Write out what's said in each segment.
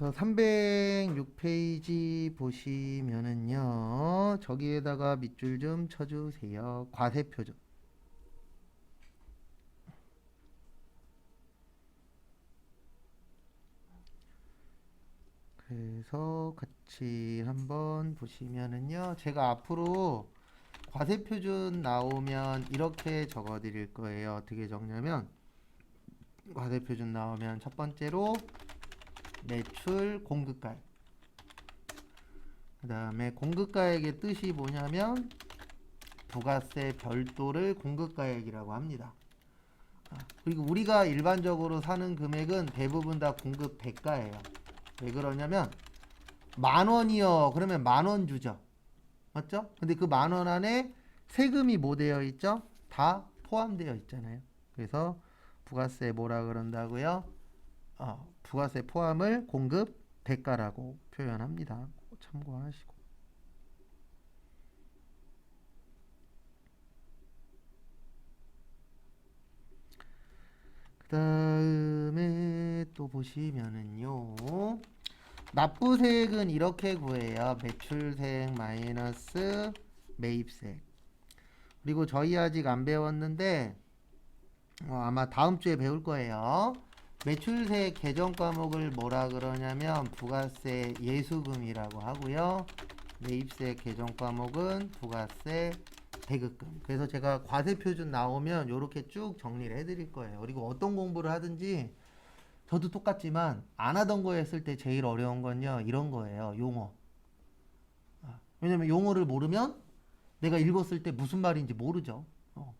그래서 306페이지 보시면은요. 저기에다가 밑줄 좀 쳐주세요. 과세표준. 그래서 같이 한번 보시면은요. 제가 앞으로 과세표준 나오면 이렇게 적어 드릴 거예요. 어떻게 적냐면 과세표준 나오면 첫 번째로 매출 공급가액. 그 다음에 공급가액의 뜻이 뭐냐면 부가세 별도를 공급가액이라고 합니다. 그리고 우리가 일반적으로 사는 금액은 대부분 다 공급 대가예요. 왜 그러냐면 10,000원이요. 그러면 10,000원 주죠. 맞죠? 근데 그 10,000원 안에 세금이 뭐 되어 있죠? 다 포함되어 있잖아요. 그래서 부가세 뭐라 그런다고요? 부가세 포함을 공급 대가라고 표현합니다. 참고하시고. 그 다음에 또 보시면은요. 납부세액은 이렇게 구해요. 매출세액 마이너스 매입세액. 그리고 저희 아직 안 배웠는데 아마 다음 주에 배울 거예요. 매출세액 개정 과목을 뭐라 그러냐면 부가세 예수금이라고 하고요. 매입세액 개정 과목은 부가세 대급금. 그래서 제가 과세표준 나오면 이렇게 쭉 정리를 해드릴 거예요. 그리고 어떤 공부를 하든지 저도 똑같지만 안 하던 거 했을 때 제일 어려운 건요. 이런 거예요. 용어. 왜냐면 용어를 모르면 내가 읽었을 때 무슨 말인지 모르죠.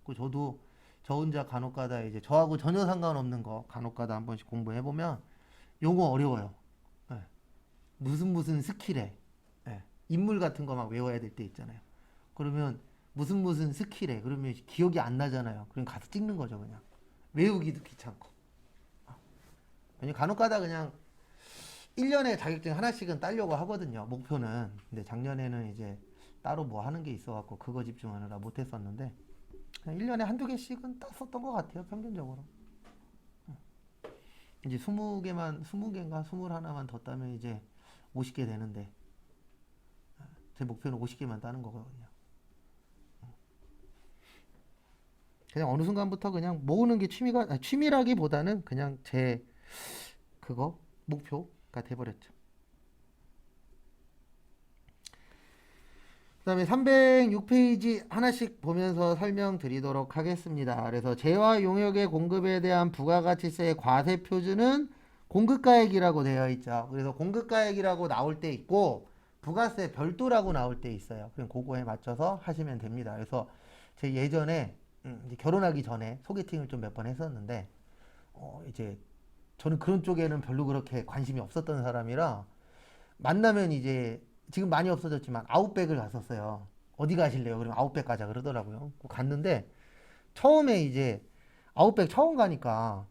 그 저도 저 혼자 간혹가다 이제 저하고 전혀 상관없는 거 간혹가다 한 번씩 공부해 보면 용어 어려워요. 예. 무슨 스킬에 인물 같은 거 막 외워야 될 때 있잖아요. 그러면 무슨 스킬에 그러면 기억이 안 나잖아요. 그럼 가서 찍는 거죠 그냥. 외우기도 귀찮고. 왜냐면 간혹가다 그냥 1년에 자격증 하나씩은 따려고 하거든요. 목표는. 근데 작년에는 이제 따로 뭐 하는 게 있어갖고 그거 집중하느라 못했었는데 그냥 1년에 한두 개씩은 땄었던 것 같아요. 평균적으로. 이제 20개만 20개인가 21만 더 따면 이제 50개 되는데 제 목표는 50개만 따는 거거든요. 그냥 어느 순간부터 그냥 모으는 게 취미라기보다는 그냥 제 그거 목표가 돼버렸죠. 그 다음에 306페이지 하나씩 보면서 설명드리도록 하겠습니다. 그래서 재화 용역의 공급에 대한 부가가치세의 과세표준은 공급가액이라고 되어 있죠. 그래서 공급가액이라고 나올 때 있고 부가세 별도라고 나올 때 있어요. 그럼 그거에 맞춰서 하시면 됩니다. 그래서 제 예전에 이제 결혼하기 전에 소개팅을 좀 몇 번 했었는데 이제 저는 그런 쪽에는 별로 그렇게 관심이 없었던 사람이라 만나면 이제 지금 많이 없어졌지만 아웃백을 갔었어요. 어디 가실래요? 그러면 아웃백 가자 그러더라고요. 갔는데 처음에 이제 아웃백 처음 가니까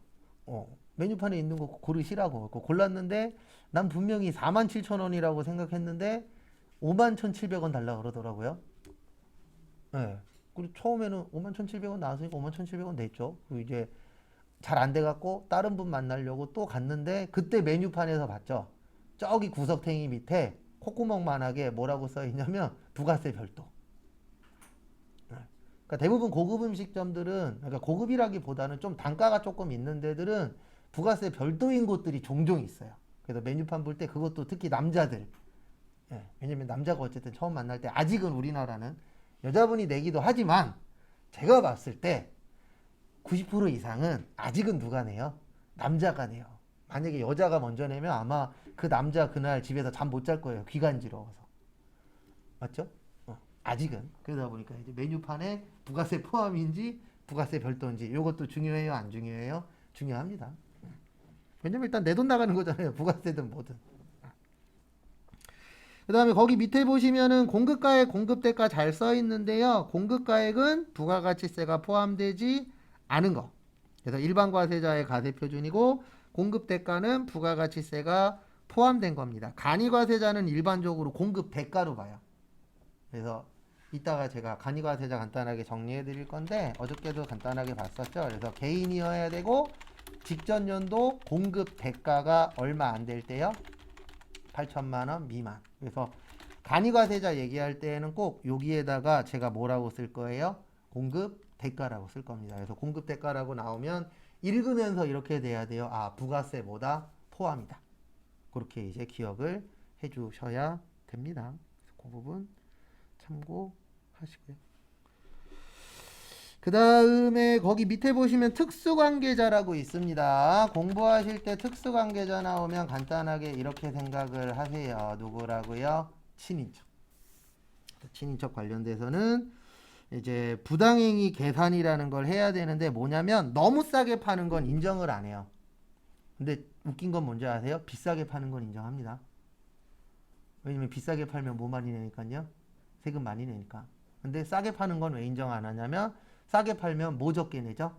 메뉴판에 있는 거 고르시라고 골랐는데 난 분명히 47,000원이라고 생각했는데 51,700원 달라 그러더라고요. 네. 그리고 처음에는 51,700원 나왔으니까 51,700원 냈죠. 그리고 이제 잘 안 돼갖고 다른 분 만나려고 또 갔는데 그때 메뉴판에서 봤죠. 저기 구석탱이 밑에 콧구멍만하게 뭐라고 써 있냐면 부가세 별도. 그러니까 대부분 고급 음식점들은 그러니까 고급이라기보다는 좀 단가가 조금 있는 데들은 부가세 별도인 곳들이 종종 있어요. 그래서 메뉴판 볼 때 그것도 특히 남자들. 왜냐면 남자가 어쨌든 처음 만날 때 아직은 우리나라는 여자분이 내기도 하지만 제가 봤을 때 90% 이상은 아직은 누가 내요? 남자가 내요. 만약에 여자가 먼저 내면 아마 그 남자 그날 집에서 잠 못 잘 거예요. 귀간지러워서. 맞죠? 아직은. 그러다 보니까 이제 메뉴판에 부가세 포함인지 부가세 별도인지 이것도 중요해요? 안 중요해요? 중요합니다. 왜냐면 일단 내 돈 나가는 거잖아요. 부가세든 뭐든. 그 다음에 거기 밑에 보시면은 공급가액, 공급대가 잘 써 있는데요. 공급가액은 부가가치세가 포함되지 않은 거. 그래서 일반 과세자의 가세표준이고 공급대가는 부가가치세가 포함된 겁니다. 간이과세자는 일반적으로 공급대가로 봐요. 그래서 이따가 제가 간이과세자 간단하게 정리해 드릴 건데 어저께도 간단하게 봤었죠. 그래서 개인이어야 되고 직전 연도 공급 대가가 얼마 안 될 때요. 8천만 원 미만. 그래서 간이과세자 얘기할 때에는 꼭 여기에다가 제가 뭐라고 쓸 거예요? 공급 대가라고 쓸 겁니다. 그래서 공급 대가라고 나오면 읽으면서 이렇게 돼야 돼요. 아, 부가세 뭐다? 포함이다. 그렇게 이제 기억을 해 주셔야 됩니다. 그 부분 참고하시고요. 그 다음에 거기 밑에 보시면 특수관계자라고 있습니다. 공부하실 때 특수관계자 나오면 간단하게 이렇게 생각을 하세요. 누구라고요? 친인척. 친인척 관련돼서는 이제 부당행위 계산이라는 걸 해야 되는데 뭐냐면 너무 싸게 파는 건 인정을 안 해요. 근데 웃긴 건 뭔지 아세요? 비싸게 파는 건 인정합니다. 왜냐면 비싸게 팔면 뭐 많이 내니까요? 세금 많이 내니까. 근데 싸게 파는 건 왜 인정 안 하냐면 싸게 팔면 뭐 적게 내죠?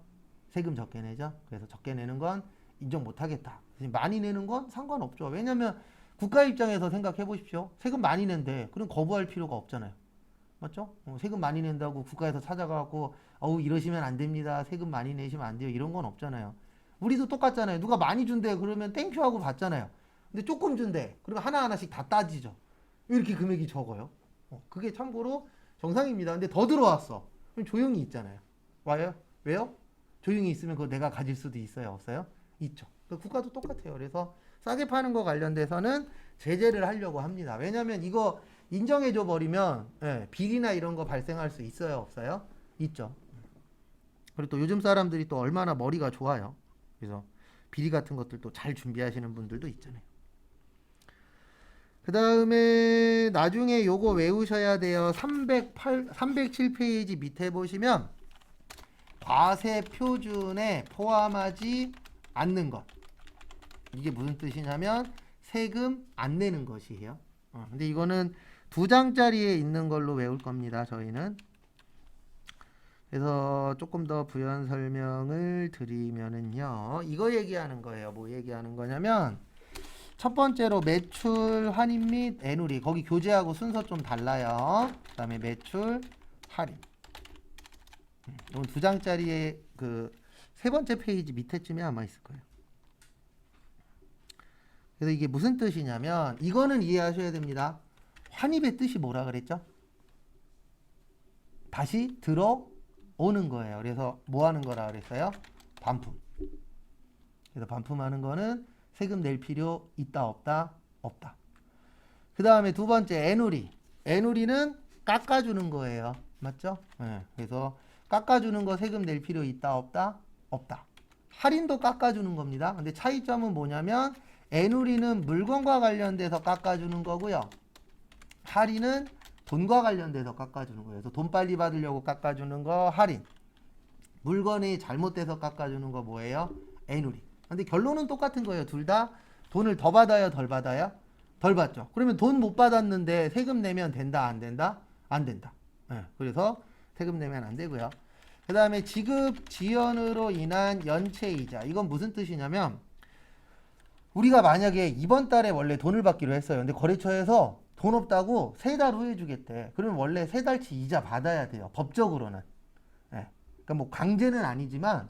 세금 적게 내죠? 그래서 적게 내는 건 인정 못 하겠다. 많이 내는 건 상관없죠. 왜냐면 국가 입장에서 생각해 보십시오. 세금 많이 낸데 그럼 거부할 필요가 없잖아요. 맞죠? 세금 많이 낸다고 국가에서 찾아가고 어우 이러시면 안 됩니다. 세금 많이 내시면 안 돼요. 이런 건 없잖아요. 우리도 똑같잖아요. 누가 많이 준대 그러면 땡큐 하고 받잖아요. 근데 조금 준대 그러면 하나하나씩 다 따지죠. 왜 이렇게 금액이 적어요? 그게 참고로 정상입니다. 근데 더 들어왔어. 그럼 조용히 있잖아요. 와요? 왜요? 조용히 있으면 그거 내가 가질 수도 있어요? 없어요? 있죠. 국가도 똑같아요. 그래서 싸게 파는 거 관련돼서는 제재를 하려고 합니다. 왜냐면 이거 인정해줘 버리면 비리나 이런 거 발생할 수 있어요? 없어요? 있죠. 그리고 또 요즘 사람들이 또 얼마나 머리가 좋아요. 그래서 비리 같은 것들도 잘 준비하시는 분들도 있잖아요. 그 다음에 나중에 요거 외우셔야 돼요. 307페이지 밑에 보시면 과세 표준에 포함하지 않는 것. 이게 무슨 뜻이냐면 세금 안 내는 것이에요. 근데 이거는 2장짜리에 있는 걸로 외울 겁니다. 저희는. 그래서 조금 더 부연 설명을 드리면은요. 이거 얘기하는 거예요. 뭐 얘기하는 거냐면 첫 번째로 매출 환입 및 애누리. 거기 교재하고 순서 좀 달라요. 그 다음에 매출 할인. 이건 2장짜리에 그 세 번째 페이지 밑에쯤에 아마 있을 거예요. 그래서 이게 무슨 뜻이냐면 이거는 이해하셔야 됩니다. 환입의 뜻이 뭐라 그랬죠? 다시 들어오는 거예요. 그래서 뭐 하는 거라 그랬어요? 반품. 그래서 반품하는 거는 세금 낼 필요 있다 없다? 없다. 그 다음에 두 번째 애누리. 애누리는 깎아주는 거예요. 맞죠? 그래서 깎아주는 거 세금 낼 필요 있다 없다? 없다. 할인도 깎아주는 겁니다. 근데 차이점은 뭐냐면 애누리는 물건과 관련돼서 깎아주는 거고요. 할인은 돈과 관련돼서 깎아주는 거예요. 그래서 돈 빨리 받으려고 깎아주는 거 할인. 물건이 잘못돼서 깎아주는 거 뭐예요? 애누리. 근데 결론은 똑같은 거예요. 둘 다 돈을 더 받아요, 덜 받아요? 덜 받죠. 그러면 돈 못 받았는데 세금 내면 된다, 안 된다? 안 된다. 그래서 세금 내면 안 되고요. 그 다음에 지급 지연으로 인한 연체이자. 이건 무슨 뜻이냐면 우리가 만약에 이번 달에 원래 돈을 받기로 했어요. 근데 거래처에서 돈 없다고 3달 후에 주겠대. 그러면 원래 3달치 이자 받아야 돼요. 법적으로는. 그러니까 뭐 강제는 아니지만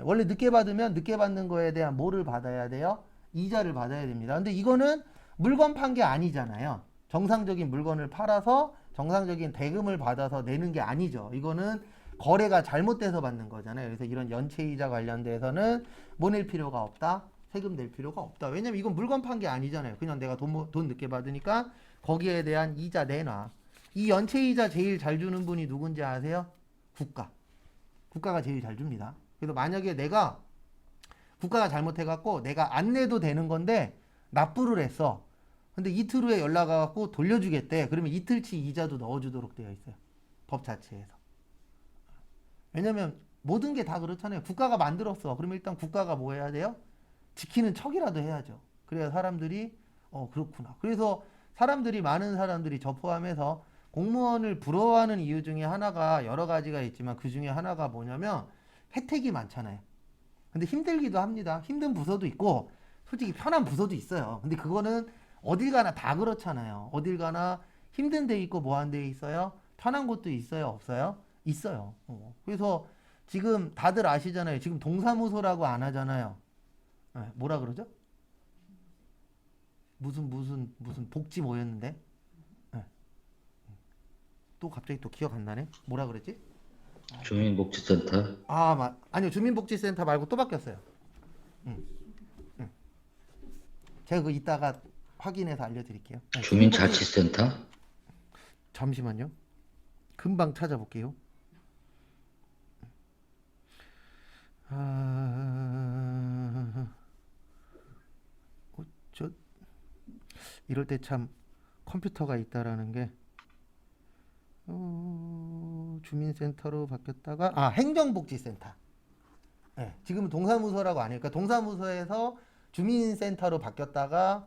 원래 늦게 받으면 늦게 받는 거에 대한 뭐를 받아야 돼요? 이자를 받아야 됩니다. 근데 이거는 물건 판 게 아니잖아요. 정상적인 물건을 팔아서 정상적인 대금을 받아서 내는 게 아니죠. 이거는 거래가 잘못돼서 받는 거잖아요. 그래서 이런 연체이자 관련돼서는 뭐 낼 필요가 없다? 세금 낼 필요가 없다. 왜냐면 이건 물건 판 게 아니잖아요. 그냥 내가 돈 늦게 받으니까 거기에 대한 이자 내놔. 이 연체이자 제일 잘 주는 분이 누군지 아세요? 국가. 국가가 제일 잘 줍니다. 그래서 만약에 내가 국가가 잘못해갖고 내가 안 내도 되는 건데 납부를 했어. 근데 이틀 후에 연락 와갖고 돌려주겠대. 그러면 이틀치 이자도 넣어주도록 되어 있어요. 법 자체에서. 왜냐면 모든 게 다 그렇잖아요. 국가가 만들었어. 그러면 일단 국가가 뭐 해야 돼요? 지키는 척이라도 해야죠. 그래야 사람들이 그렇구나. 그래서 많은 사람들이 저 포함해서 공무원을 부러워하는 이유 중에 하나가 여러 가지가 있지만 그 중에 하나가 뭐냐면 혜택이 많잖아요. 근데 힘들기도 합니다. 힘든 부서도 있고 솔직히 편한 부서도 있어요. 근데 그거는 어딜 가나 다 그렇잖아요. 어딜 가나 힘든 데 있고 뭐한 데 있어요? 편한 곳도 있어요? 없어요? 있어요. 그래서 지금 다들 아시잖아요. 지금 동사무소라고 안 하잖아요. 뭐라 그러죠? 무슨 복지 뭐였는데? 예. 또 갑자기 또 기억 안 나네. 뭐라 그랬지? 주민복지센터, 아니요. 주민복지센터 말고 또 바뀌었어요. 음, 음. 제가 그 이따가 확인해서 알려드릴게요. 네, 주민자치센터, 잠시만요. 금방 찾아볼게요. 아, 저 이럴 때 참 컴퓨터가 있다라는 게 주민센터로 바뀌었다가 행정복지센터. 네, 지금은 동사무소라고 안 해요. 그러니까 동사무소에서 주민센터로 바뀌었다가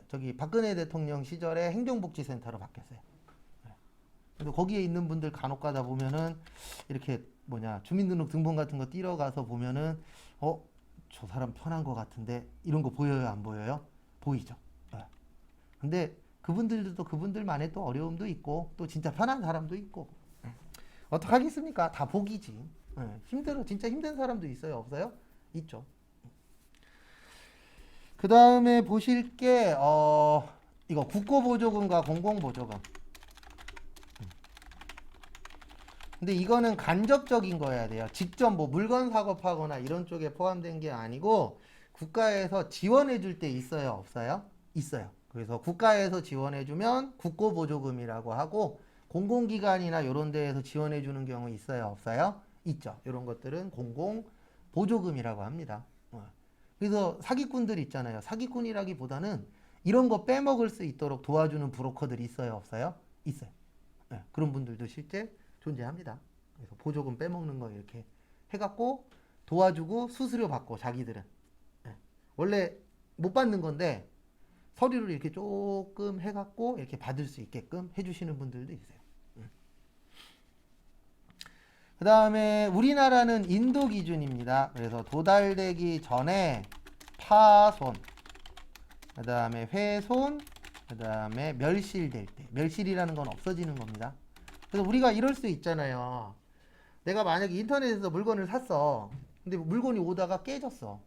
저기 박근혜 대통령 시절에 행정복지센터로 바뀌었어요. 근데 거기에 있는 분들 간혹 가다 보면은 이렇게 주민등록등본 같은 거 띄러 가서 보면은 저 사람 편한 거 같은데 이런 거 보여요, 안 보여요? 보이죠. 예. 근데 그분들도 또 그분들만의 또 어려움도 있고 또 진짜 편한 사람도 있고 어떡하겠습니까? 다 복이지. 힘들어. 진짜 힘든 사람도 있어요, 없어요? 있죠. 그 다음에 보실 게 이거 국고보조금과 공공보조금. 근데 이거는 간접적인 거여야 돼요. 직접 뭐 물건 사업하거나 이런 쪽에 포함된 게 아니고 국가에서 지원해 줄 때 있어요, 없어요? 있어요. 그래서 국가에서 지원해 주면 국고보조금이라고 하고 공공기관이나 이런 데에서 지원해 주는 경우 있어요, 없어요? 있죠. 이런 것들은 공공보조금이라고 합니다. 그래서 사기꾼들 있잖아요. 사기꾼이라기보다는 이런 거 빼먹을 수 있도록 도와주는 브로커들이 있어요, 없어요? 있어요. 그런 분들도 실제 존재합니다. 그래서 보조금 빼먹는 거 이렇게 해갖고 도와주고 수수료 받고 자기들은 원래 못 받는 건데 서류를 이렇게 조금 해갖고 이렇게 받을 수 있게끔 해주시는 분들도 있어요. 그 다음에 우리나라는 인도 기준입니다. 그래서 도달되기 전에 파손, 그 다음에 훼손, 그 다음에 멸실될 때, 멸실이라는 건 없어지는 겁니다. 그래서 우리가 이럴 수 있잖아요. 내가 만약에 인터넷에서 물건을 샀어. 근데 물건이 오다가 깨졌어.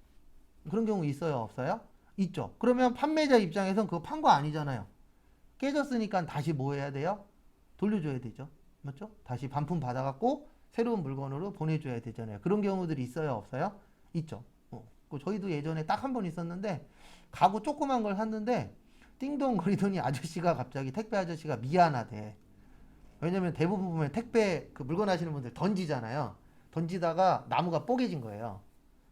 그런 경우 있어요, 없어요? 있죠. 그러면 판매자 입장에선 그거 판 거 아니잖아요. 깨졌으니까 다시 뭐 해야 돼요? 돌려줘야 되죠. 맞죠? 다시 반품 받아갖고 새로운 물건으로 보내줘야 되잖아요. 그런 경우들이 있어요, 없어요? 있죠. 저희도 예전에 딱 한 번 있었는데 가구 조그만 걸 샀는데 띵동거리더니 아저씨가 갑자기 택배 아저씨가 미안하대. 왜냐면 대부분 보면 택배 그 물건 하시는 분들 던지잖아요. 던지다가 나무가 뽀개진 거예요.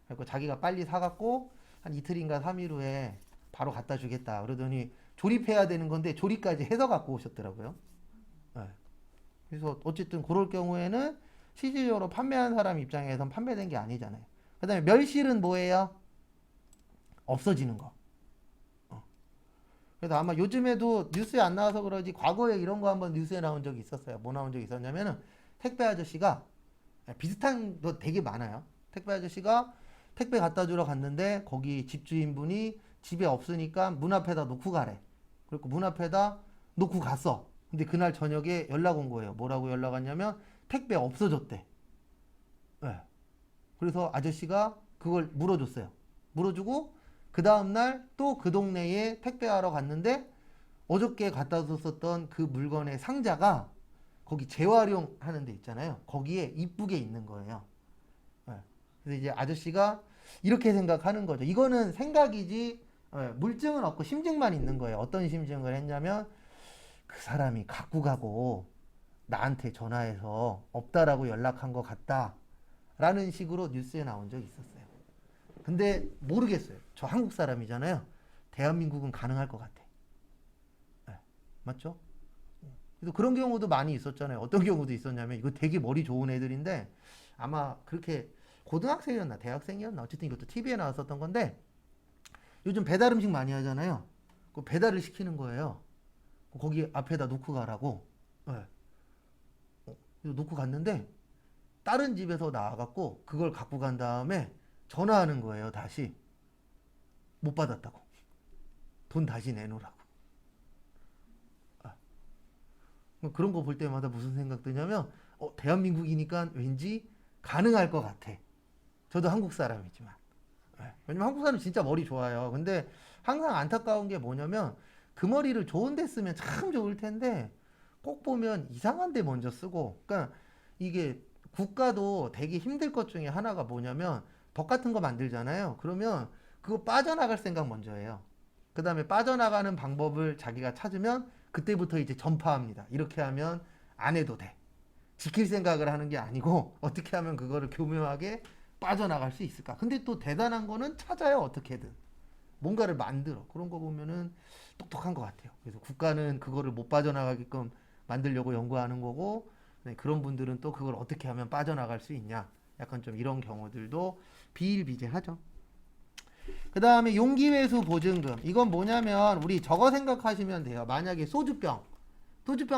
그래서 자기가 빨리 사갖고 한 이틀인가 3일 후에 바로 갖다 주겠다. 그러더니 조립해야 되는 건데 조립까지 해서 갖고 오셨더라고요. 네. 그래서 어쨌든 그럴 경우에는 실질적으로 판매한 사람 입장에선 판매된 게 아니잖아요. 그 다음에 멸실은 뭐예요? 없어지는 거. 그래서 아마 요즘에도 뉴스에 안 나와서 그러지 과거에 이런 거 한번 뉴스에 나온 적이 있었어요. 뭐 나온 적이 있었냐면은 택배 아저씨가 비슷한 거 되게 많아요. 택배 아저씨가 택배 갖다 주러 갔는데 거기 집주인분이 집에 없으니까 문 앞에다 놓고 가래. 그리고 문 앞에다 놓고 갔어. 근데 그날 저녁에 연락 온 거예요. 뭐라고 연락 왔냐면 택배 없어졌대. 네. 그래서 아저씨가 그걸 물어줬어요. 물어주고 그 다음날 또 그 동네에 택배하러 갔는데 어저께 갖다 줬었던 그 물건의 상자가 거기 재활용하는 데 있잖아요. 거기에 이쁘게 있는 거예요. 네. 그래서 이제 아저씨가 이렇게 생각하는 거죠. 이거는 생각이지 물증은 없고 심증만 있는 거예요. 어떤 심증을 했냐면 그 사람이 갖고 가고 나한테 전화해서 없다라고 연락한 것 같다 라는 식으로 뉴스에 나온 적이 있었어요. 근데 모르겠어요. 저 한국 사람이잖아요. 대한민국은 가능할 것 같아. 네, 맞죠? 그래서 그런 경우도 많이 있었잖아요. 어떤 경우도 있었냐면 이거 되게 머리 좋은 애들인데 아마 그렇게 고등학생이었나 대학생이었나 어쨌든 이것도 TV에 나왔었던 건데 요즘 배달 음식 많이 하잖아요. 그 배달을 시키는 거예요. 거기 앞에다 놓고 가라고. 네. 놓고 갔는데 다른 집에서 나와갖고 그걸 갖고 간 다음에 전화하는 거예요. 다시 못 받았다고. 돈 다시 내놓으라고. 그런 거 볼 때마다 무슨 생각 드냐면 대한민국이니까 왠지 가능할 것 같아. 저도 한국 사람이지만 왜냐면 한국 사람 진짜 머리 좋아요. 근데 항상 안타까운 게 뭐냐면 그 머리를 좋은 데 쓰면 참 좋을 텐데 꼭 보면 이상한 데 먼저 쓰고, 그러니까 이게 국가도 되게 힘들 것 중에 하나가 뭐냐면 법 같은 거 만들잖아요. 그러면 그거 빠져나갈 생각 먼저 해요. 그 다음에 빠져나가는 방법을 자기가 찾으면 그때부터 이제 전파합니다. 이렇게 하면 안 해도 돼. 지킬 생각을 하는 게 아니고 어떻게 하면 그거를 교묘하게 빠져나갈 수 있을까? 근데 또 대단한 거는 찾아요. 어떻게든. 뭔가를 만들어. 그런 거 보면은 똑똑한 것 같아요. 그래서 국가는 그거를 못 빠져나가게끔 만들려고 연구하는 거고, 네, 그런 분들은 또 그걸 어떻게 하면 빠져나갈 수 있냐. 약간 좀 이런 경우들도 비일비재하죠. 그 다음에 용기회수 보증금. 이건 뭐냐면 우리 저거 생각하시면 돼요. 만약에 소주병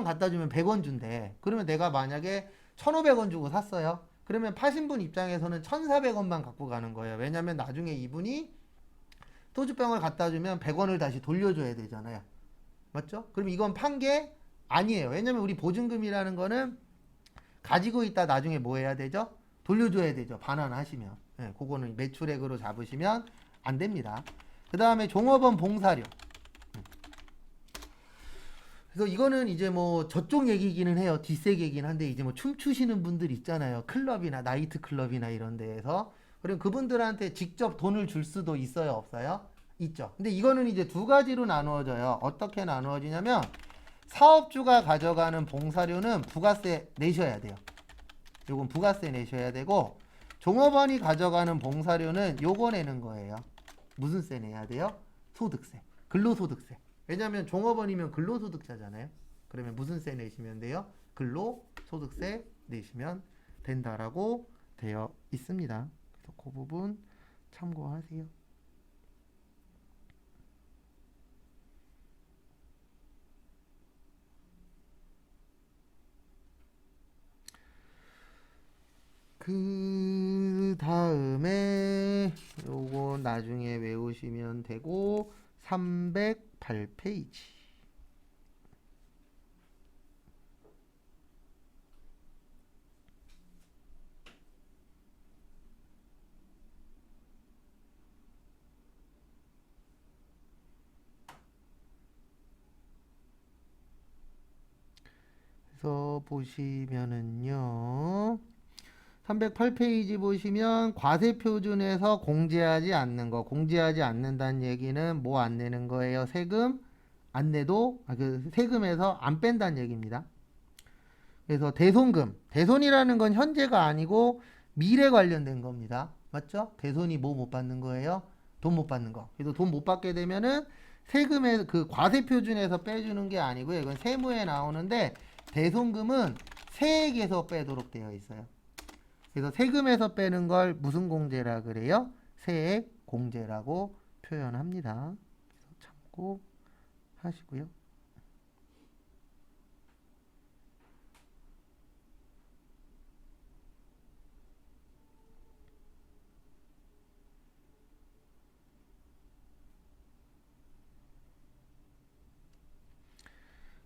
갖다 주면 100원 준대. 그러면 내가 만약에 1,500원 주고 샀어요. 그러면 파신 분 입장에서는 1,400원만 갖고 가는 거예요. 왜냐면 나중에 이분이 소주병을 갖다 주면 100원을 다시 돌려줘야 되잖아요. 맞죠? 그럼 이건 판 게 아니에요. 왜냐면 우리 보증금이라는 거는 가지고 있다 나중에 뭐 해야 되죠? 돌려줘야 되죠. 반환하시면. 예, 그거는 매출액으로 잡으시면 안 됩니다. 그 다음에 종업원 봉사료. 그래서 이거는 이제 뭐 저쪽 얘기기는 해요. 뒷세계이긴 한데 이제 뭐 춤추시는 분들 있잖아요. 클럽이나 나이트 클럽이나 이런 데에서. 그럼 그분들한테 직접 돈을 줄 수도 있어요, 없어요? 있죠. 근데 이거는 이제 두 가지로 나누어져요. 어떻게 나누어지냐면 사업주가 가져가는 봉사료는 부가세 내셔야 돼요. 요건 부가세 내셔야 되고, 종업원이 가져가는 봉사료는 요거 내는 거예요. 무슨 세 내야 돼요? 소득세. 근로소득세. 왜냐하면 종업원이면 근로소득자잖아요. 그러면 무슨 세 내시면 돼요? 근로소득세 내시면 된다라고 되어 있습니다. 그래서 그 부분 참고하세요. 그 다음에 요거 나중에 외우시면 되고 308페이지. 그래서 보시면은요. 308페이지 보시면 과세표준에서 공제하지 않는 거. 공제하지 않는다는 얘기는 뭐 안 내는 거예요? 세금 안 내도 그 세금에서 안 뺀다는 얘기입니다. 그래서 대손금. 대손이라는 건 현재가 아니고 미래 관련된 겁니다. 맞죠? 대손이 뭐 못 받는 거예요? 돈 못 받는 거. 그래서 돈 못 받게 되면은 세금의 그 과세표준에서 빼주는 게 아니고요. 이건 세무에 나오는데 대손금은 세액에서 빼도록 되어 있어요. 그래서 세금에서 빼는 걸 무슨 공제라 그래요? 세액 공제라고 표현합니다. 그래서 참고하시고요.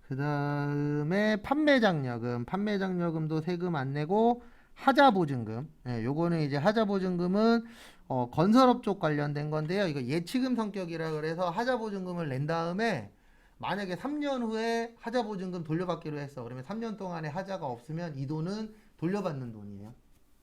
그 다음에 판매장려금. 판매장려금도 세금 안 내고 하자보증금. 예, 요거는 이제 하자보증금은 건설업 쪽 관련된 건데요. 이거 예치금 성격이라 그래서 하자보증금을 낸 다음에 만약에 3년 후에 하자보증금 돌려받기로 했어. 그러면 3년 동안에 하자가 없으면 이 돈은 돌려받는 돈이에요.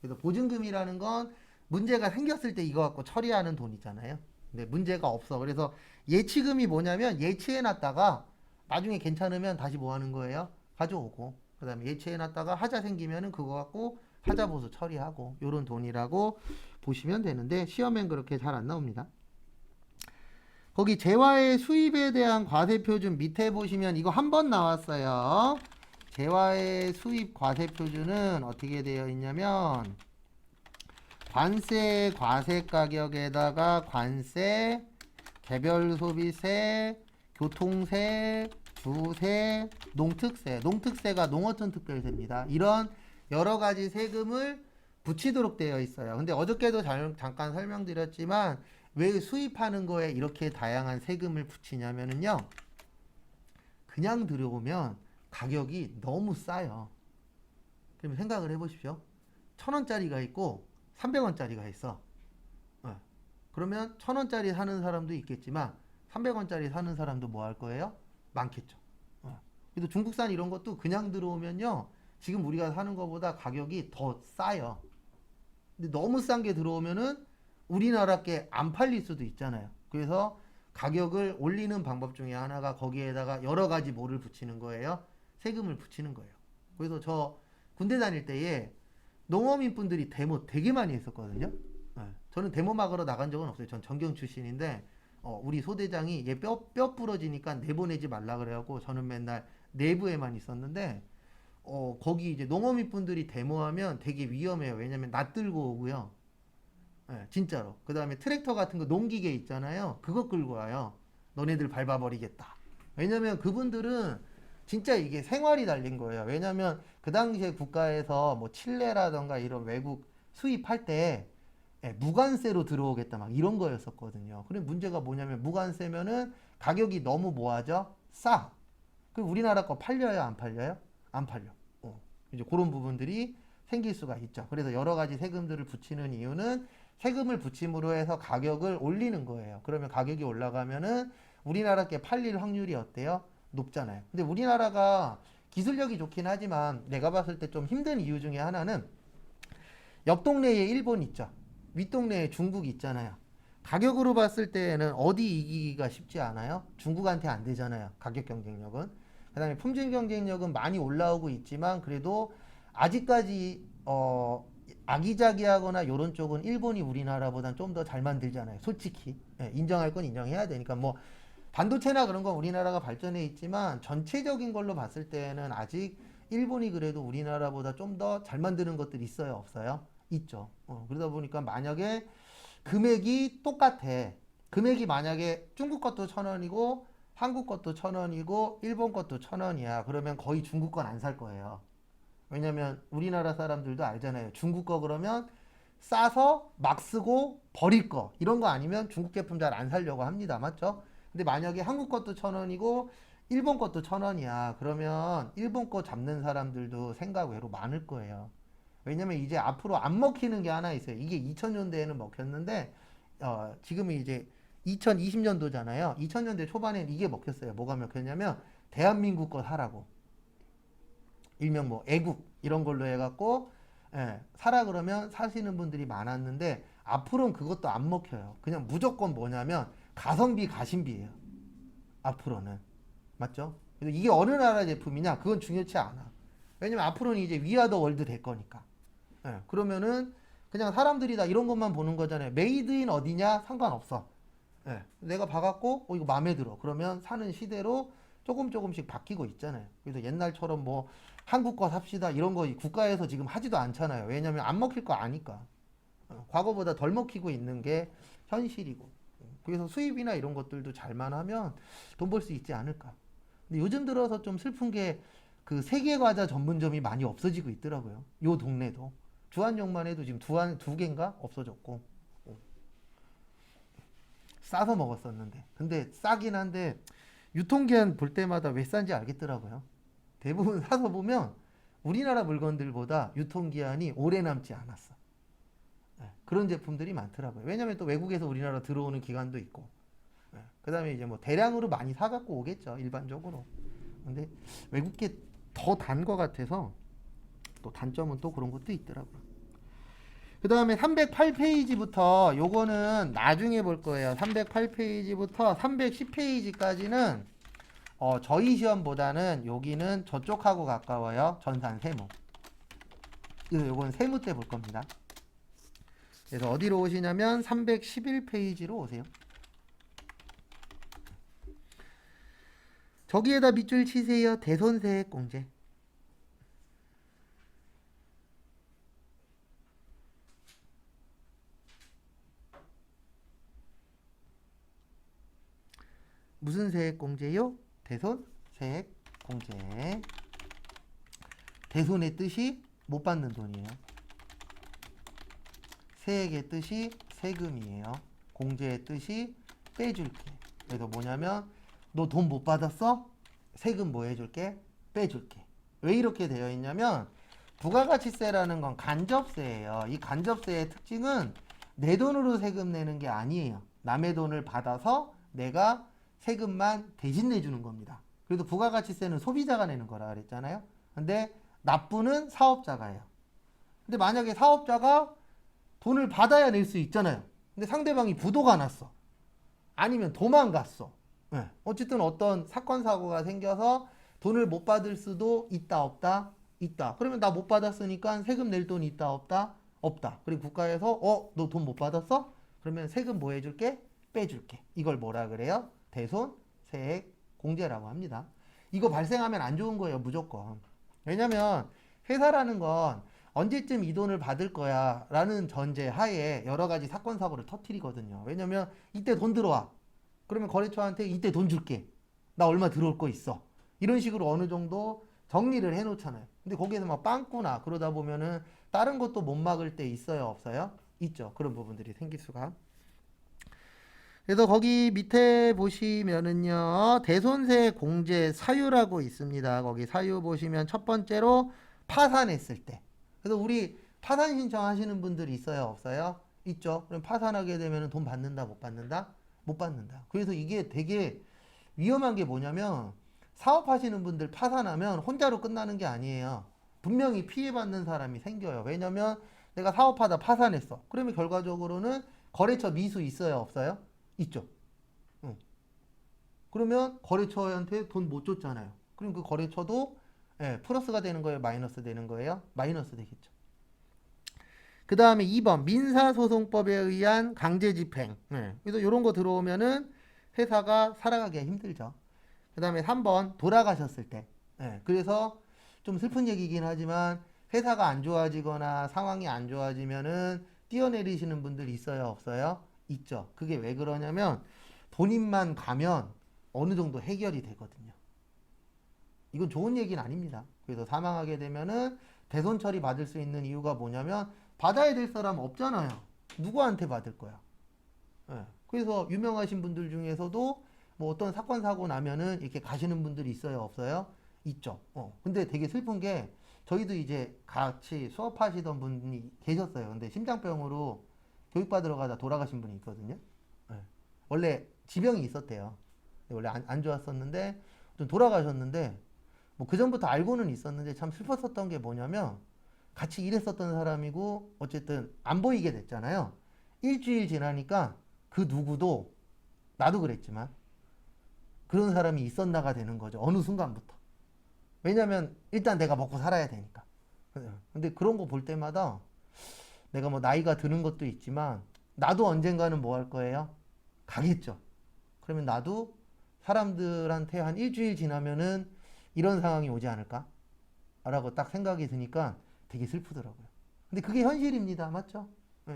그래서 보증금이라는 건 문제가 생겼을 때 이거 갖고 처리하는 돈이잖아요. 근데 문제가 없어. 그래서 예치금이 뭐냐면 예치해놨다가 나중에 괜찮으면 다시 뭐 하는 거예요? 가져오고. 그 다음에 예치해놨다가 하자 생기면은 그거 갖고 하자 보수 처리하고 요런 돈이라고 보시면 되는데 시험엔 그렇게 잘 안 나옵니다. 거기 재화의 수입에 대한 과세표준 밑에 보시면 이거 한 번 나왔어요. 재화의 수입 과세표준은 어떻게 되어 있냐면 관세 과세 가격에다가 관세, 개별 소비세, 교통세, 주세, 농특세. 농특세가 농어촌 특별세입니다. 이런 여러 가지 세금을 붙이도록 되어 있어요. 근데 어저께도 잠깐 설명드렸지만 왜 수입하는 거에 이렇게 다양한 세금을 붙이냐면요. 그냥 들여오면 가격이 너무 싸요. 그러면 생각을 해보십시오. 1,000원짜리가 있고 300원짜리가 있어. 그러면 1,000원짜리 사는 사람도 있겠지만 300원짜리 사는 사람도 뭐 할 거예요? 많겠죠. 그래도 중국산 이런 것도 그냥 들어오면요. 지금 우리가 사는 것보다 가격이 더 싸요. 근데 너무 싼 게 들어오면은 우리나라 게 안 팔릴 수도 있잖아요. 그래서 가격을 올리는 방법 중에 하나가 거기에다가 여러 가지 뭐를 붙이는 거예요? 세금을 붙이는 거예요. 그래서 저 군대 다닐 때에 농어민 분들이 데모 되게 많이 했었거든요. 저는 데모 막으러 나간 적은 없어요. 전 전경 출신인데 우리 소대장이 얘 뼈 부러지니까 내보내지 말라 그래갖고 저는 맨날 내부에만 있었는데 거기 이제 농어민 분들이 데모하면 되게 위험해요. 왜냐면 낯들고 오고요. 진짜로. 그 다음에 트랙터 같은 거 농기계 있잖아요. 그거 끌고 와요. 너네들 밟아버리겠다. 왜냐면 그분들은 진짜 이게 생활이 달린 거예요. 왜냐면 그 당시에 국가에서 뭐 칠레라던가 이런 외국 수입할 때 무관세로 들어오겠다 막 이런 거였었거든요. 근데 문제가 뭐냐면 무관세면은 가격이 너무 뭐하죠? 싸. 그럼 우리나라 거 팔려요? 안 팔려요? 안 팔려. 이제 그런 부분들이 생길 수가 있죠. 그래서 여러 가지 세금들을 붙이는 이유는 세금을 붙임으로 해서 가격을 올리는 거예요. 그러면 가격이 올라가면은 우리나라 게 팔릴 확률이 어때요? 높잖아요. 근데 우리나라가 기술력이 좋긴 하지만 내가 봤을 때 좀 힘든 이유 중에 하나는 옆 동네에 일본 있죠. 윗 동네에 중국 있잖아요. 가격으로 봤을 때는 어디 이기기가 쉽지 않아요? 중국한테 안 되잖아요. 가격 경쟁력은. 그 다음에 품질 경쟁력은 많이 올라오고 있지만 그래도 아직까지 아기자기하거나 요런 쪽은 일본이 우리나라보단 좀 더 잘 만들잖아요. 솔직히. 인정할 건 인정해야 되니까 뭐 반도체나 그런 건 우리나라가 발전해 있지만 전체적인 걸로 봤을 때는 아직 일본이 그래도 우리나라보다 좀 더 잘 만드는 것들이 있어요? 없어요? 있죠. 그러다 보니까 만약에 금액이 똑같아. 금액이 만약에 중국 것도 1,000원이고 한국 것도 1,000원이고 일본 것도 1,000원이야. 그러면 거의 중국 건 안 살 거예요. 왜냐면 우리나라 사람들도 알잖아요. 중국 거 그러면 싸서 막 쓰고 버릴 거 이런 거 아니면 중국 제품 잘 안 사려고 합니다. 맞죠? 근데 만약에 한국 것도 1,000원이고 일본 것도 1,000원이야. 그러면 일본 거 잡는 사람들도 생각 외로 많을 거예요. 왜냐면 이제 앞으로 안 먹히는 게 하나 있어요. 이게 2000년대에는 먹혔는데 지금은 이제 2020년도잖아요. 2000년대 초반엔 이게 먹혔어요. 뭐가 먹혔냐면 대한민국 거 사라고. 일명 뭐 애국 이런 걸로 해갖고 사라 그러면 사시는 분들이 많았는데 앞으로는 그것도 안 먹혀요. 그냥 무조건 뭐냐면 가성비 가심비예요. 앞으로는. 맞죠? 그래서 이게 어느 나라 제품이냐 그건 중요치 않아. 왜냐면 앞으로는 이제 위아더 월드 될 거니까. 그러면은 그냥 사람들이 다 이런 것만 보는 거잖아요. 메이드인 어디냐 상관없어. 내가 봐갖고 이거 마음에 들어. 그러면 사는 시대로 조금씩 바뀌고 있잖아요. 그래서 옛날처럼 뭐 한국 거 삽시다 이런 거 국가에서 지금 하지도 않잖아요. 왜냐면 안 먹힐 거 아니까. 과거보다 덜 먹히고 있는 게 현실이고. 그래서 수입이나 이런 것들도 잘만 하면 돈 벌 수 있지 않을까. 근데 요즘 들어서 좀 슬픈 게 그 세계 과자 전문점이 많이 없어지고 있더라고요. 요 동네도. 주안역만 해도 지금 두 개인가 없어졌고. 싸서 먹었었는데. 근데 싸긴 한데 유통기한 볼 때마다 왜 싼지 알겠더라고요. 대부분 사서 보면 우리나라 물건들보다 유통기한이 오래 남지 않았어. 그런 제품들이 많더라고요. 왜냐면 또 외국에서 우리나라 들어오는 기간도 있고. 그 다음에 이제 뭐 대량으로 많이 사갖고 오겠죠. 일반적으로. 근데 외국 게 더 단 거 같아서 또 단점은 또 그런 것도 있더라고요. 그 다음에 308페이지부터 요거는 나중에 볼 거예요. 308페이지부터 310페이지까지는 저희 시험보다는 여기는 저쪽하고 가까워요. 전산 세무. 그래서 요건 세무 때 볼 겁니다. 그래서 어디로 오시냐면 311페이지로 오세요. 저기에다 밑줄 치세요. 대손세액 공제. 무슨 세액 공제요? 대손 세액 공제. 대손의 뜻이 못 받는 돈이에요. 세액의 뜻이 세금이에요. 공제의 뜻이 빼줄게. 그래서 뭐냐면 너 돈 못 받았어? 세금 뭐 해줄게? 빼줄게. 왜 이렇게 되어 있냐면 부가가치세라는 건 간접세예요. 이 간접세의 특징은 내 돈으로 세금 내는 게 아니에요. 남의 돈을 받아서 내가 세금만 대신 내주는 겁니다. 그래도 부가가치세는 소비자가 내는 거라 그랬잖아요. 근데 납부는 사업자가요. 근데 만약에 사업자가 돈을 받아야 낼 수 있잖아요. 근데 상대방이 부도가 났어. 아니면 도망갔어. 네. 어쨌든 어떤 사건 사고가 생겨서 돈을 못 받을 수도 있다 없다? 있다. 그러면 나 못 받았으니까 세금 낼 돈이 있다 없다? 없다. 그리고 국가에서 너 돈 못 받았어? 그러면 세금 뭐 해줄게? 빼줄게. 이걸 뭐라 그래요? 대손 세액 공제라고 합니다. 이거 발생하면 안 좋은 거예요, 무조건. 왜냐면 회사라는 건 언제쯤 이 돈을 받을 거야 라는 전제 하에 여러 가지 사건 사고를 터뜨리거든요. 왜냐면 이때 돈 들어와. 그러면 거래처한테 이때 돈 줄게. 나 얼마 들어올 거 있어. 이런 식으로 어느 정도 정리를 해 놓잖아요. 근데 거기에서 막 빵꾸나 그러다 보면은 다른 것도 못 막을 때 있어요, 없어요? 있죠. 그런 부분들이 생길 수가. 그래서 거기 밑에 보시면은요, 대손세 공제 사유라고 있습니다. 거기 사유 보시면 첫 번째로 파산했을 때. 그래서 우리 파산 신청하시는 분들이 있어요, 없어요? 있죠. 그럼 파산하게 되면 돈 받는다, 못 받는다? 못 받는다. 그래서 이게 되게 위험한 게 뭐냐면 사업하시는 분들 파산하면 혼자로 끝나는 게 아니에요. 분명히 피해받는 사람이 생겨요. 왜냐면 내가 사업하다 파산했어. 그러면 결과적으로는 거래처 미수 있어요, 없어요? 있죠. 응. 그러면 거래처한테 돈 못 줬잖아요. 그럼 그 거래처도 플러스가 되는 거예요, 마이너스 되는 거예요? 마이너스 되겠죠. 그 다음에 2번 민사소송법에 의한 강제집행. 그래서 이런 거 들어오면은 회사가 살아가기가 힘들죠. 그 다음에 3번 돌아가셨을 때. 그래서 좀 슬픈 얘기긴 하지만 회사가 안 좋아지거나 상황이 안 좋아지면은 뛰어내리시는 분들 있어요, 없어요? 있죠. 그게 왜 그러냐면 본인만 가면 어느 정도 해결이 되거든요. 이건 좋은 얘기는 아닙니다. 그래서 사망하게 되면은 대손 처리 받을 수 있는 이유가 뭐냐면 받아야 될 사람 없잖아요. 누구한테 받을 거야? 그래서 유명하신 분들 중에서도 뭐 어떤 사건 사고 나면은 이렇게 가시는 분들이 있어요, 없어요? 있죠. 근데 되게 슬픈 게 저희도 이제 같이 수업하시던 분이 계셨어요. 근데 심장병으로 교육받으러 가다 돌아가신 분이 있거든요. 원래 지병이 있었대요. 원래 안 좋았었는데 좀 돌아가셨는데 뭐 그 전부터 알고는 있었는데 참 슬펐었던 게 뭐냐면 같이 일했었던 사람이고 어쨌든 안 보이게 됐잖아요. 일주일 지나니까 그 누구도 나도 그랬지만 그런 사람이 있었나가 되는 거죠. 어느 순간부터. 왜냐면 일단 내가 먹고 살아야 되니까. 근데 그런 거 볼 때마다 내가 뭐 나이가 드는 것도 있지만 나도 언젠가는 뭐 할 거예요? 가겠죠. 그러면 나도 사람들한테 한 일주일 지나면은 이런 상황이 오지 않을까? 라고 딱 생각이 드니까 되게 슬프더라고요. 근데 그게 현실입니다. 맞죠?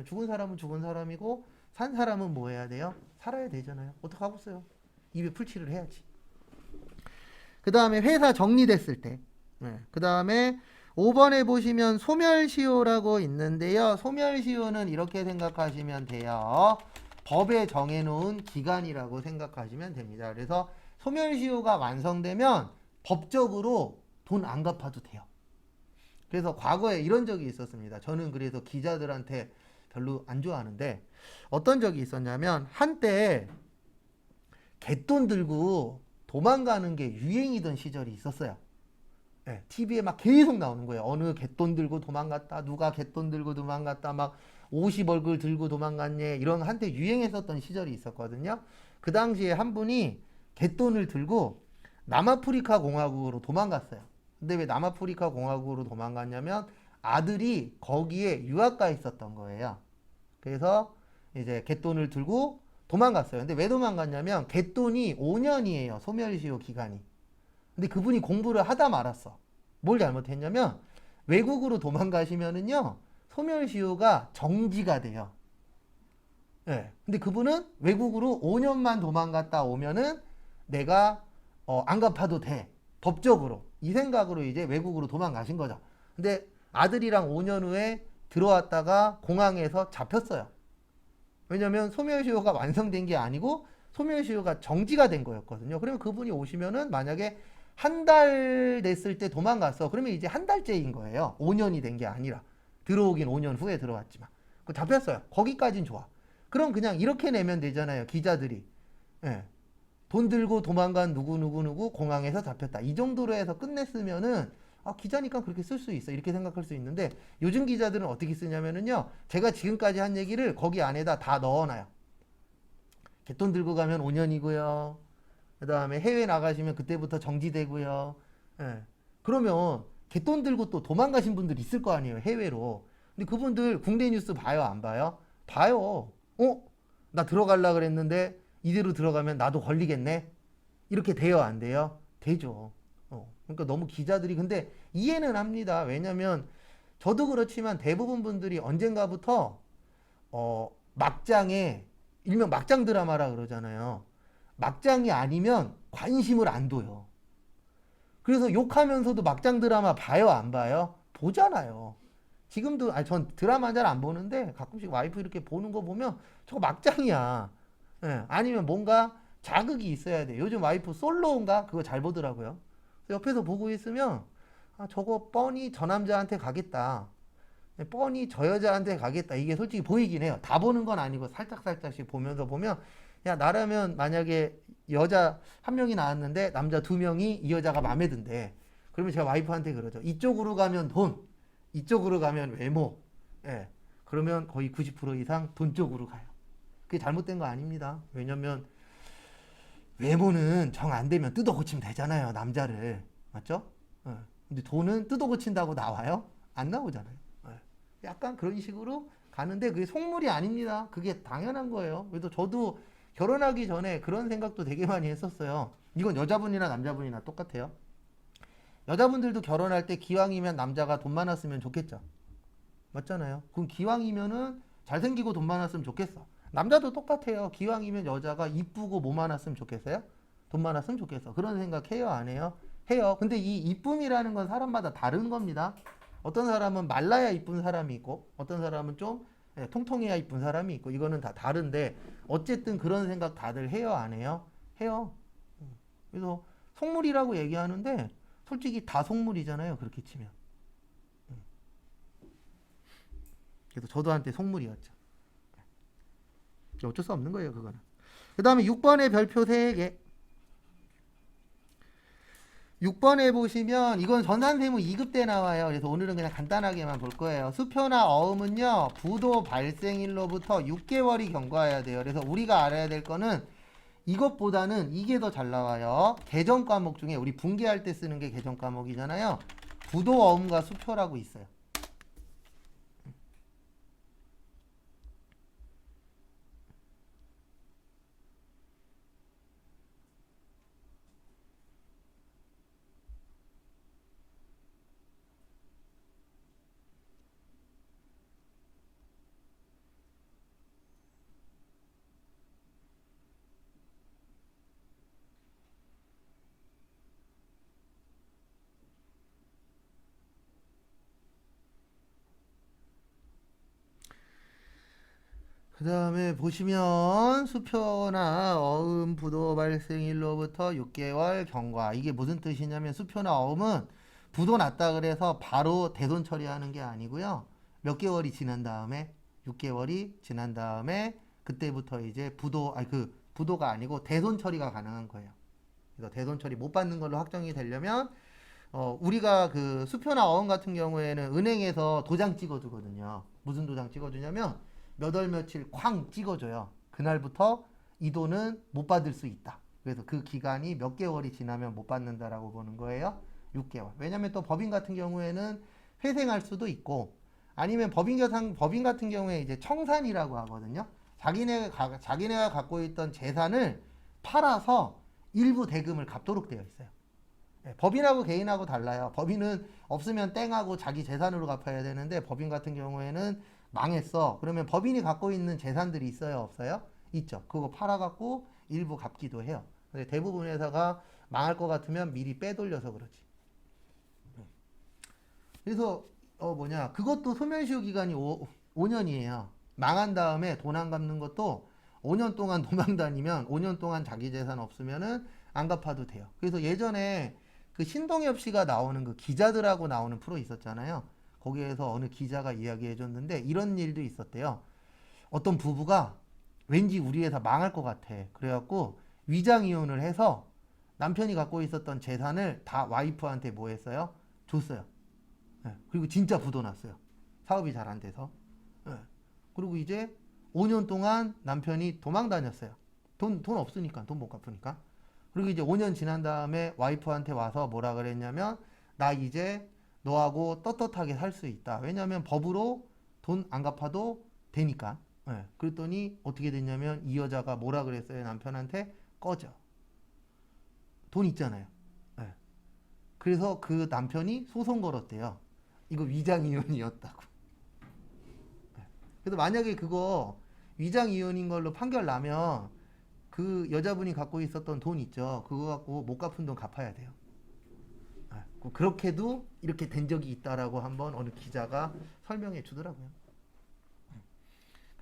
죽은 사람은 죽은 사람이고 산 사람은 뭐 해야 돼요? 살아야 되잖아요. 어떡하겠어요? 입에 풀칠을 해야지. 그 다음에 회사 정리됐을 때. 그 다음에 5번에 보시면 소멸시효라고 있는데요. 소멸시효는 이렇게 생각하시면 돼요. 법에 정해놓은 기간이라고 생각하시면 됩니다. 그래서 소멸시효가 완성되면 법적으로 돈 안 갚아도 돼요. 그래서 과거에 이런 적이 있었습니다. 저는 그래서 기자들한테 별로 안 좋아하는데 어떤 적이 있었냐면 한때 갯돈 들고 도망가는 게 유행이던 시절이 있었어요. TV에 막 계속 나오는 거예요. 어느 갯돈 들고 도망갔다, 누가 갯돈 들고 도망갔다, 막 50억을 들고 도망갔네, 이런 한때 유행했었던 시절이 있었거든요. 그 당시에 한 분이 갯돈을 들고 남아프리카 공화국으로 도망갔어요. 근데 왜 남아프리카 공화국으로 도망갔냐면 아들이 거기에 유학가 있었던 거예요. 그래서 이제 갯돈을 들고 도망갔어요. 근데 왜 도망갔냐면 갯돈이 5년이에요. 소멸시효 기간이. 근데 그분이 공부를 하다 말았어. 뭘 잘못했냐면 외국으로 도망가시면은요 소멸시효가 정지가 돼요. 근데 그분은 외국으로 5년만 도망갔다 오면은 내가 안 갚아도 돼. 법적으로. 이 생각으로 이제 외국으로 도망가신 거죠. 근데 아들이랑 5년 후에 들어왔다가 공항에서 잡혔어요. 왜냐면 소멸시효가 완성된 게 아니고 소멸시효가 정지가 된 거였거든요. 그러면 그분이 오시면은 만약에 한 달 됐을 때 도망갔어. 그러면 이제 한 달째인 거예요. 5년이 된 게 아니라. 들어오긴 5년 후에 들어왔지만. 그 잡혔어요. 거기까진 좋아. 그럼 그냥 이렇게 내면 되잖아요. 기자들이. 예. 돈 들고 도망간 누구 공항에서 잡혔다. 이 정도로 해서 끝냈으면은 기자니까 그렇게 쓸 수 있어. 이렇게 생각할 수 있는데 요즘 기자들은 어떻게 쓰냐면은요. 제가 지금까지 한 얘기를 거기 안에다 다 넣어놔요. 갯돈 들고 가면 5년이고요. 그 다음에 해외 나가시면 그때부터 정지되고요. 예. 그러면 갯돈 들고 또 도망가신 분들 있을 거 아니에요. 해외로. 근데 그분들 국내 뉴스 봐요? 안 봐요? 봐요. 나 들어갈라 그랬는데 이대로 들어가면 나도 걸리겠네? 이렇게 돼요? 안 돼요? 되죠. 그러니까 너무 기자들이 근데 이해는 합니다. 왜냐면 저도 그렇지만 대부분 분들이 언젠가부터 막장에 일명 막장 드라마라 그러잖아요. 막장이 아니면 관심을 안 둬요. 그래서 욕하면서도 막장 드라마 봐요? 안 봐요? 보잖아요. 지금도 전 드라마 잘 안 보는데 가끔씩 와이프 이렇게 보는 거 보면 저거 막장이야. 예, 아니면 뭔가 자극이 있어야 돼. 요즘 와이프 솔로인가 그거 잘 보더라고요. 옆에서 보고 있으면 저거 뻔히 저 남자한테 가겠다. 뻔히 저 여자한테 가겠다. 이게 솔직히 보이긴 해요. 다 보는 건 아니고 살짝씩 보면서 보면 야 나라면 만약에 여자 한 명이 나왔는데 남자 두 명이 이 여자가 마음에 든대. 그러면 제가 와이프한테 그러죠. 이쪽으로 가면 돈, 이쪽으로 가면 외모. 예. 그러면 거의 90% 이상 돈 쪽으로 가요. 그게 잘못된 거 아닙니다. 왜냐면 외모는 정 안 되면 뜯어 고치면 되잖아요. 남자를. 맞죠? 예. 근데 돈은 뜯어 고친다고 나와요? 안 나오잖아요. 예. 약간 그런 식으로 가는데 그게 속물이 아닙니다. 그게 당연한 거예요. 그래서 저도 결혼하기 전에 그런 생각도 되게 많이 했었어요. 이건 여자분이나 남자분이나 똑같아요. 여자분들도 결혼할 때 기왕이면 남자가 돈 많았으면 좋겠죠. 맞잖아요. 그럼 기왕이면은 잘생기고 돈 많았으면 좋겠어. 남자도 똑같아요. 기왕이면 여자가 이쁘고 뭐 많았으면 좋겠어요? 돈 많았으면 좋겠어. 그런 생각 해요? 안 해요? 해요. 근데 이 이쁨이라는 건 사람마다 다른 겁니다. 어떤 사람은 말라야 이쁜 사람이 있고 어떤 사람은 좀 통통해야 이쁜 사람이 있고 이거는 다 다른데 어쨌든 그런 생각 다들 해요? 안 해요? 해요. 그래서 속물이라고 얘기하는데 솔직히 다 속물이잖아요. 그렇게 치면. 그래서 저도 한때 속물이었죠. 어쩔 수 없는 거예요. 그거는. 그 다음에 6번의 별표 3개. 6번에 보시면 이건 전산세무 2급 때 나와요. 그래서 오늘은 그냥 간단하게만 볼 거예요. 수표나 어음은요. 부도 발생일로부터 6개월이 경과해야 돼요. 그래서 우리가 알아야 될 거는 이것보다는 이게 더 잘 나와요. 개정 과목 중에 우리 분계할 때 쓰는 게 개정 과목이잖아요. 부도 어음과 수표라고 있어요. 그 다음에 보시면 수표나 어음 부도 발생일로부터 6개월 경과. 이게 무슨 뜻이냐면 수표나 어음은 부도 났다 그래서 바로 대손 처리하는 게 아니고요. 몇 개월이 지난 다음에 6개월이 지난 다음에 그때부터 이제 부도가 아니고 대손 처리가 가능한 거예요. 그래서 대손 처리 못 받는 걸로 확정이 되려면 우리가 그 수표나 어음 같은 경우에는 은행에서 도장 찍어주거든요. 무슨 도장 찍어주냐면 몇 월 며칠 쾅 찍어줘요. 그날부터 이 돈은 못 받을 수 있다. 그래서 그 기간이 몇 개월이 지나면 못 받는다라고 보는 거예요. 6개월. 왜냐면 또 법인 같은 경우에는 회생할 수도 있고 아니면 법인 같은 경우에 이제 청산이라고 하거든요. 자기네가 갖고 있던 재산을 팔아서 일부 대금을 갚도록 되어 있어요. 법인하고 개인하고 달라요. 법인은 없으면 땡하고 자기 재산으로 갚아야 되는데 법인 같은 경우에는 망했어. 그러면 법인이 갖고 있는 재산들이 있어요? 없어요? 있죠. 그거 팔아갖고 일부 갚기도 해요. 근데 대부분 회사가 망할 것 같으면 미리 빼돌려서 그러지. 그래서 그것도 소멸시효 기간이 5년이에요. 망한 다음에 돈 안 갚는 것도 5년 동안 도망 다니면 5년 동안 자기 재산 없으면은 안 갚아도 돼요. 그래서 예전에 그 신동엽 씨가 나오는 그 기자들하고 나오는 프로 있었잖아요. 거기에서 어느 기자가 이야기해 줬는데 이런 일도 있었대요. 어떤 부부가 왠지 우리 회사 망할 것 같아. 그래갖고 위장 이혼을 해서 남편이 갖고 있었던 재산을 다 와이프한테 뭐 했어요? 줬어요. 예, 그리고 진짜 부도 났어요. 사업이 잘 안 돼서. 예, 그리고 이제 5년 동안 남편이 도망 다녔어요. 돈 없으니까, 돈 못 갚으니까. 그리고 이제 5년 지난 다음에 와이프한테 와서 뭐라 그랬냐면, 나 이제 너하고 떳떳하게 살 수 있다. 왜냐면 법으로 돈 안 갚아도 되니까. 예, 그랬더니 어떻게 됐냐면 이 여자가 뭐라 그랬어요? 남편한테 꺼져. 돈 있잖아요. 예. 그래서 그 남편이 소송 걸었대요. 이거 위장이혼이었다고. 예. 그래서 만약에 그거 위장이혼인 걸로 판결 나면 그 여자분이 갖고 있었던 돈 있죠. 그거 갖고 못 갚은 돈 갚아야 돼요. 예. 그렇게도 이렇게 된 적이 있다라고 한번 어느 기자가 설명해 주더라고요.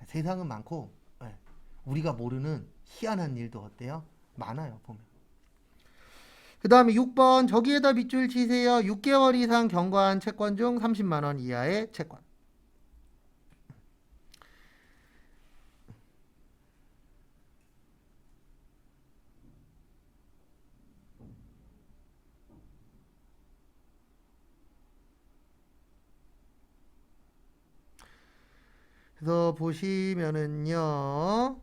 세상은 많고 예. 우리가 모르는 희한한 일도 어때요? 많아요 보면. 그 다음에 6번 저기에다 밑줄 치세요. 6개월 이상 경과한 채권 중 30만 원 이하의 채권. 그래서 보시면은요.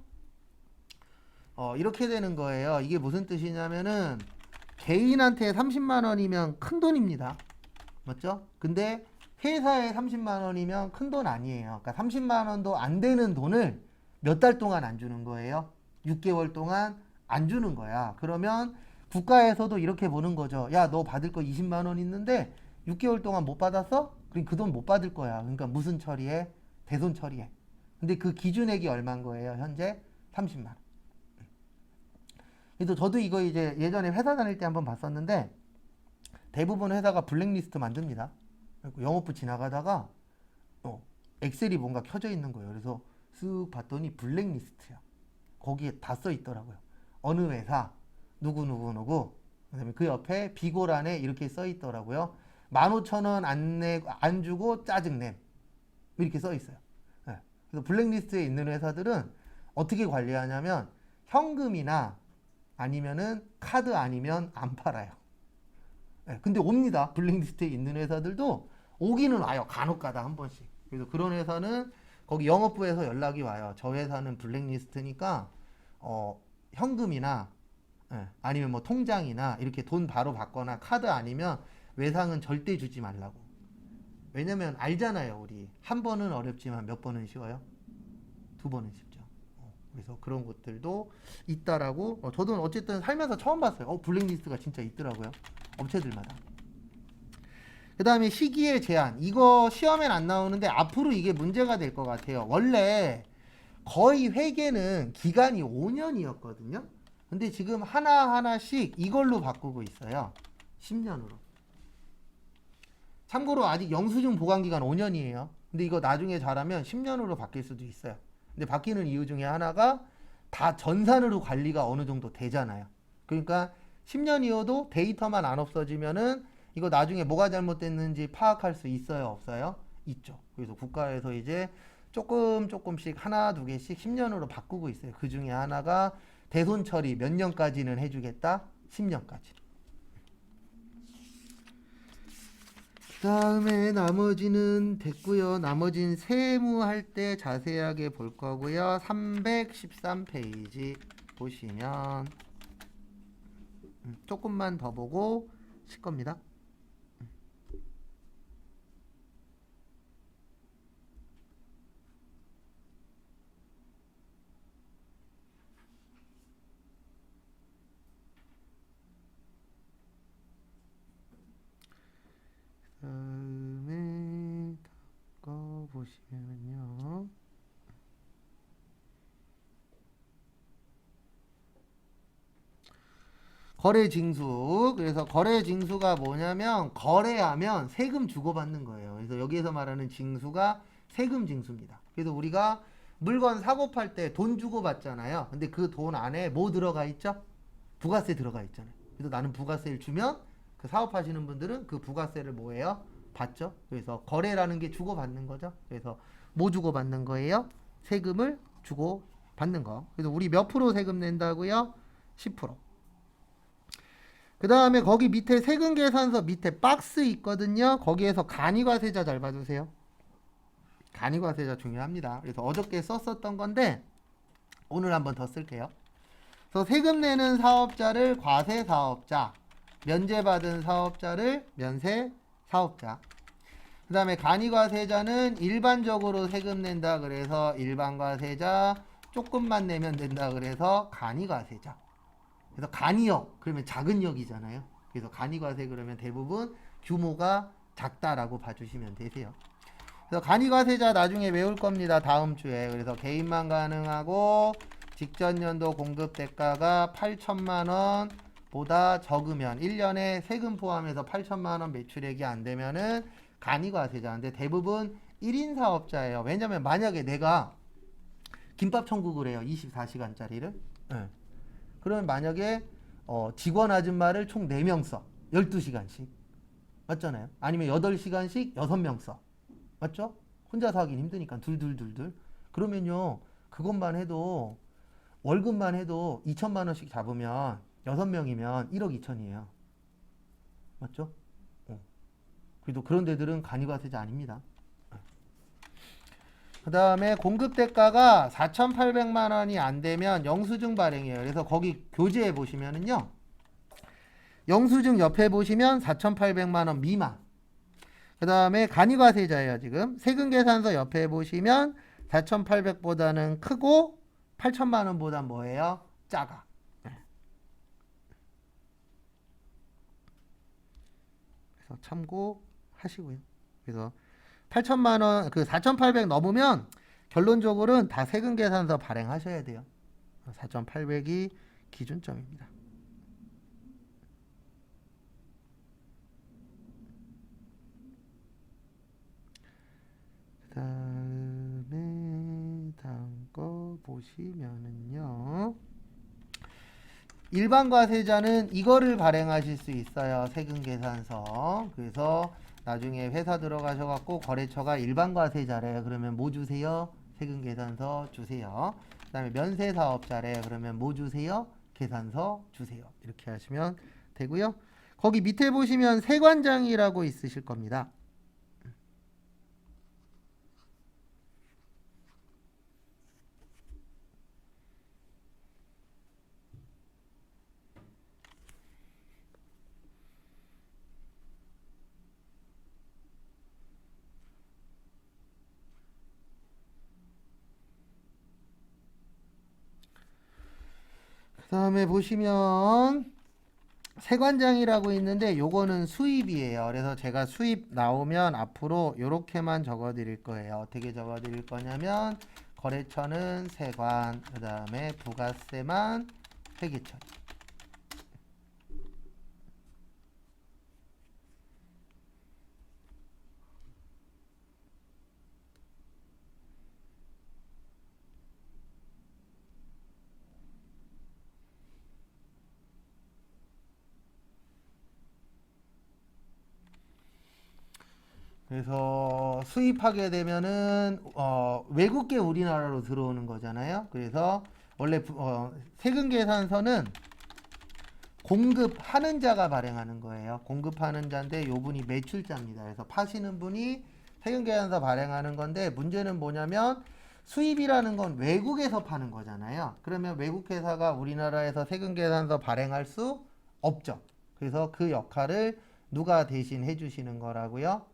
이렇게 되는 거예요. 이게 무슨 뜻이냐면은 개인한테 30만 원이면 큰 돈입니다. 맞죠? 근데 회사에 30만 원이면 큰 돈 아니에요. 그러니까 30만 원도 안 되는 돈을 몇 달 동안 안 주는 거예요. 6개월 동안 안 주는 거야. 그러면 국가에서도 이렇게 보는 거죠. 야, 너 받을 거 20만 원 있는데 6개월 동안 못 받았어? 그럼 그 돈 못 받을 거야. 그러니까 무슨 처리해? 대손 처리해. 근데 그 기준액이 얼마인 거예요? 현재 30만 원. 그래서 저도 이거 이제 예전에 회사 다닐 때 한번 봤었는데 대부분 회사가 블랙리스트 만듭니다. 영업부 지나가다가 엑셀이 뭔가 켜져 있는 거예요. 그래서 쓱 봤더니 블랙리스트야. 거기에 다 써 있더라고요. 어느 회사 누구 그다음에 그 옆에 비고란에 이렇게 써 있더라고요. 15,000원 안 주고 짜증냄 이렇게 써 있어요. 네. 그래서 블랙리스트에 있는 회사들은 어떻게 관리하냐면 현금이나 아니면은 카드 아니면 안 팔아요. 네, 근데 옵니다. 블랙리스트에 있는 회사들도 오기는 와요. 간혹가다 한 번씩. 그래서 그런 회사는 거기 영업부에서 연락이 와요. 저 회사는 블랙리스트니까 현금이나 아니면 뭐 통장이나 이렇게 돈 바로 받거나 카드 아니면 외상은 절대 주지 말라고. 왜냐면 알잖아요. 우리 한 번은 어렵지만 몇 번은 쉬워요? 2번은 쉽죠. 그래서 그런 것들도 있다라고 저도 어쨌든 살면서 처음 봤어요. 블랙리스트가 진짜 있더라고요. 업체들마다. 그 다음에 시기의 제한. 이거 시험엔 안 나오는데 앞으로 이게 문제가 될 것 같아요. 원래 거의 회계는 기간이 5년이었거든요. 근데 지금 하나하나씩 이걸로 바꾸고 있어요. 10년으로. 참고로 아직 영수증 보관기간 5년이에요. 근데 이거 나중에 잘하면 10년으로 바뀔 수도 있어요. 근데 바뀌는 이유 중에 하나가 다 전산으로 관리가 어느 정도 되잖아요. 그러니까 10년이어도 데이터만 안 없어지면은 이거 나중에 뭐가 잘못됐는지 파악할 수 있어요, 없어요? 있죠. 그래서 국가에서 이제 조금씩 하나 두 개씩 10년으로 바꾸고 있어요. 그 중에 하나가 대손 처리 몇 년까지는 해주겠다? 10년까지. 그 다음에 나머지는 됐고요. 나머지는 세무할 때 자세하게 볼 거고요. 313페이지 보시면 조금만 더 보고 쉴 겁니다. 다음에 거 보시면요. 거래 징수. 그래서 거래 징수가 뭐냐면 거래하면 세금 주고받는 거예요. 그래서 여기에서 말하는 징수가 세금 징수입니다. 그래서 우리가 물건 사고 팔 때 돈 주고받잖아요. 근데 그 돈 안에 뭐 들어가 있죠? 부가세 들어가 있잖아요. 그래서 나는 부가세를 주면 그 사업하시는 분들은 그 부가세를 뭐예요? 받죠. 그래서 거래라는 게 주고받는 거죠. 그래서 뭐 주고받는 거예요? 세금을 주고받는 거. 그래서 우리 몇 프로 세금 낸다고요? 10%. 그 다음에 거기 밑에 세금 계산서 밑에 박스 있거든요. 거기에서 간이과세자 잘 봐주세요. 간이과세자 중요합니다. 그래서 어저께 썼었던 건데 오늘 한번 더 쓸게요. 그래서 세금 내는 사업자를 과세사업자, 면제받은 사업자를 면세사업자. 그 다음에 간이과세자는 일반적으로 세금 낸다 그래서 일반과세자, 조금만 내면 된다 그래서 간이과세자. 그래서 간이역 그러면 작은 역이잖아요. 그래서 간이과세 그러면 대부분 규모가 작다라고 봐주시면 되세요. 그래서 간이과세자 나중에 외울 겁니다. 다음 주에. 그래서 개인만 가능하고 직전 연도 공급 대가가 8천만 원 보다 적으면 1년에 세금 포함해서 8천만 원 매출액이 안 되면은 간이과세자인데 대부분 1인 사업자예요. 왜냐면 만약에 내가 김밥 천국을 해요. 24시간짜리를. 네. 그러면 만약에 직원 아줌마를 총 4명 써. 12시간씩. 맞잖아요. 아니면 8시간씩 6명 써. 맞죠? 혼자서 하긴 힘드니까 둘. 그러면요. 그것만 해도 월급만 해도 2천만 원씩 잡으면 6명이면 1억 2천이에요. 맞죠? 그래도 그런 데들은 간이과세자 아닙니다. 그 다음에 공급 대가가 4,800만 원이 안 되면 영수증 발행이에요. 그래서 거기 교재에 보시면은요. 영수증 옆에 보시면 4,800만 원 미만. 그 다음에 간이과세자예요. 지금 세금계산서 옆에 보시면 4,800보다는 크고 8천만 원보다 뭐예요? 작아. 그래서 참고하시고요. 그래서 8천만 원, 그 4,800 넘으면 결론적으로는 다 세금계산서 발행하셔야 돼요. 4,800이 기준점입니다. 그 다음에 다음 거 보시면은요. 일반과세자는 이거를 발행하실 수 있어요. 세금계산서. 그래서 나중에 회사 들어가셔갖고 거래처가 일반과세자래. 그러면 뭐 주세요? 세금계산서 주세요. 그 다음에 면세사업자래. 그러면 뭐 주세요? 계산서 주세요. 이렇게 하시면 되고요. 거기 밑에 보시면 세관장이라고 있으실 겁니다. 그 다음에 보시면 세관장이라고 있는데 요거는 수입이에요. 그래서 제가 수입 나오면 앞으로 요렇게만 적어 드릴 거예요. 어떻게 적어 드릴 거냐면 거래처는 세관, 그 다음에 부가세만 회계처리. 그래서 수입하게 되면은 외국계 우리나라로 들어오는 거잖아요. 그래서 원래 세금계산서는 공급하는 자가 발행하는 거예요. 공급하는 자인데 요 분이 매출자입니다. 그래서 파시는 분이 세금계산서 발행하는 건데 문제는 뭐냐면 수입이라는 건 외국에서 파는 거잖아요. 그러면 외국 회사가 우리나라에서 세금계산서 발행할 수 없죠. 그래서 그 역할을 누가 대신 해주시는 거라고요?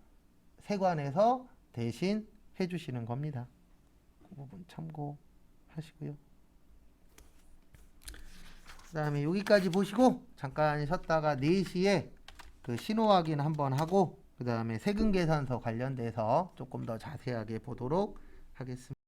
세관에서 대신 해주시는 겁니다. 그 부분 참고하시고요. 그 다음에 여기까지 보시고 잠깐 쉬었다가 4시에 그 신호 확인 한번 하고 그 다음에 세금계산서 관련돼서 조금 더 자세하게 보도록 하겠습니다.